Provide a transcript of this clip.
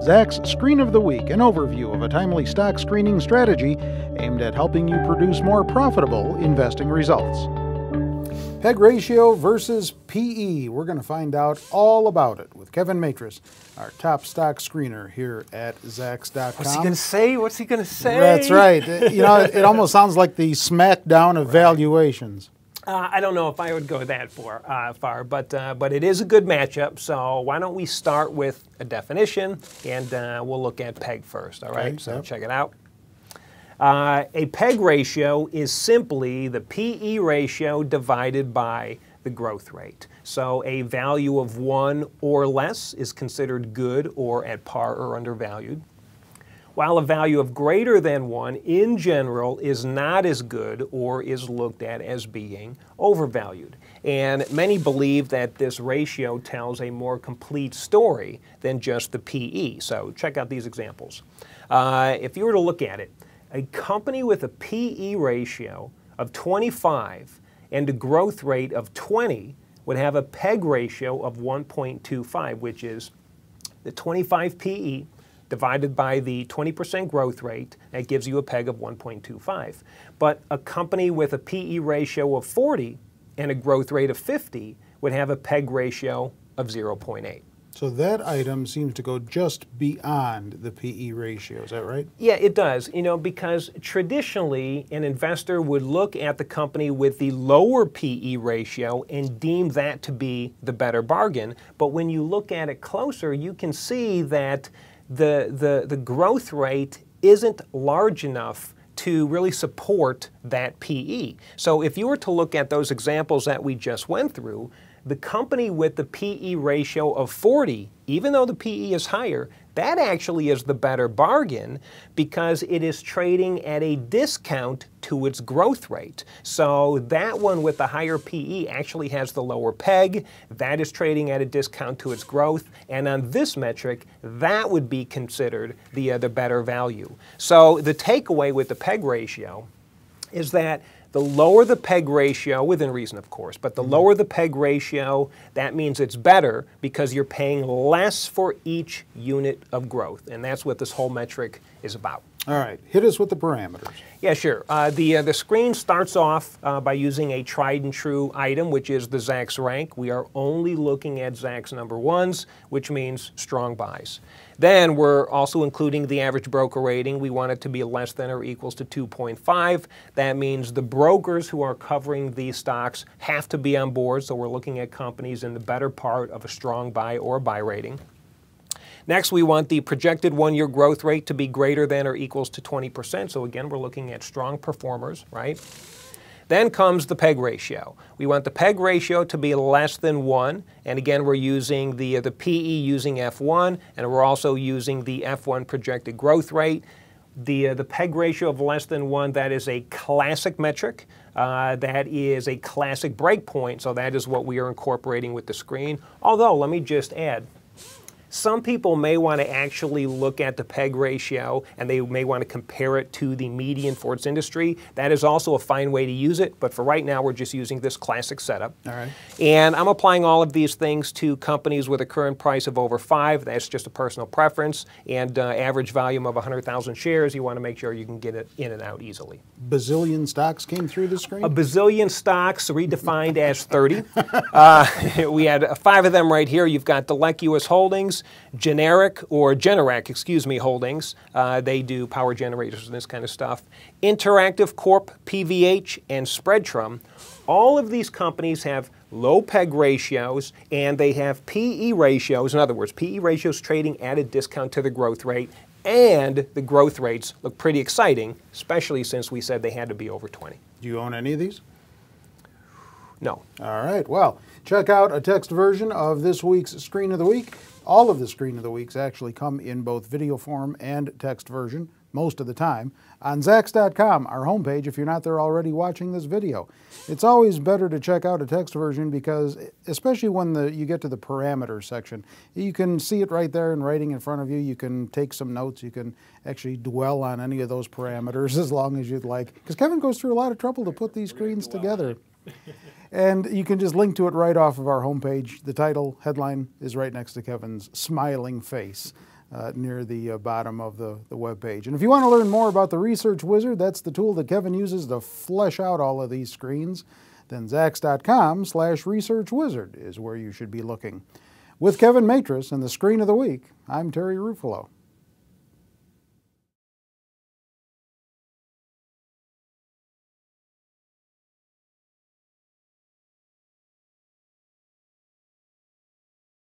Zach's Screen of the Week, an overview of a timely stock screening strategy aimed at helping you produce more profitable investing results. PEG ratio versus PE. We're going to find out all about it with Kevin Matras, our top stock screener here at Zacks.com. What's he going to say? What's he going to say? That's right. You know, it almost sounds like the smackdown of valuations. I don't know if I would go that far, but it is a good matchup. So why don't we start with a definition, and we'll look at PEG first. All right. Okay, So yep. check it out. A PEG ratio is simply the PE ratio divided by the growth rate. So a value of 1 or less is considered good or at par or undervalued, while a value of greater than 1 in general is not as good or is looked at as being overvalued. And many believe that this ratio tells a more complete story than just the PE. So check out these examples. If you were to look at it, a company with a PE ratio of 25 and a growth rate of 20 would have a PEG ratio of 1.25, which is the 25 PE divided by the 20% growth rate. That gives you a PEG of 1.25. But a company with a PE ratio of 40 and a growth rate of 50 would have a PEG ratio of 0.8. So that item seems to go just beyond the PE ratio, is that right? Yeah, it does, you know, because traditionally an investor would look at the company with the lower PE ratio and deem that to be the better bargain. But when you look at it closer, you can see that the growth rate isn't large enough to really support that PE. So if you were to look at those examples that we just went through, the company with the PE ratio of 40, even though the PE is higher, that actually is the better bargain because it is trading at a discount to its growth rate. So that one with the higher PE actually has the lower PEG. That is trading at a discount to its growth. And on this metric, that would be considered the better value. So the takeaway with the PEG ratio is that the lower the PEG ratio, within reason of course, but the lower the PEG ratio, that means it's better because you're paying less for each unit of growth. And that's what this whole metric is about. All right, hit us with the parameters. Yeah, sure. The screen starts off by using a tried and true item, which is the Zacks rank. We are only looking at Zacks number ones, which means strong buys. Then we're also including the average broker rating. We want it to be less than or equals to 2.5. That means the brokers who are covering these stocks have to be on board, so we're looking at companies in the better part of a strong buy or buy rating. Next, we want the projected one-year growth rate to be greater than or equals to 20%. So again, we're looking at strong performers, right? Then comes the PEG ratio. We want the PEG ratio to be less than 1. And again, we're using the PE using F1, and we're also using the F1 projected growth rate. The PEG ratio of less than 1, that is a classic metric. That is a classic breakpoint, so that is what we are incorporating with the screen. Although, let me just add, some people may want to actually look at the PEG ratio and they may want to compare it to the median for its industry. That is also a fine way to use it, but for right now we're just using this classic setup. All right. And I'm applying all of these things to companies with a current price of over 5. That's just a personal preference. And average volume of 100,000 shares, you want to make sure you can get it in and out easily. Bazillion stocks came through the screen? A bazillion stocks redefined as 30. We had 5 of them right here. You've got Delecuous Holdings, Generac Holdings. They do power generators and this kind of stuff. Interactive Corp, PVH, and SPRD. All of these companies have low PEG ratios and they have PE ratios. In other words, PE ratios trading at a discount to the growth rate. And the growth rates look pretty exciting, especially since we said they had to be over 20. Do you own any of these? No. All right, well, check out a text version of this week's Screen of the Week. All of the Screen of the Weeks actually come in both video form and text version, most of the time, on Zacks.com, our homepage, if you're not there already watching this video. It's always better to check out a text version because, especially when you get to the parameters section, you can see it right there in writing in front of you. You can take some notes. You can actually dwell on any of those parameters as long as you'd like. Because Kevin goes through a lot of trouble to put these screens together. And you can just link to it right off of our homepage. The title, headline, is right next to Kevin's smiling face near the bottom of the web page. And if you want to learn more about the Research Wizard, that's the tool that Kevin uses to flesh out all of these screens, then Zacks.com/researchwizard is where you should be looking. With Kevin Matras and the Screen of the Week, I'm Terry Ruffalo.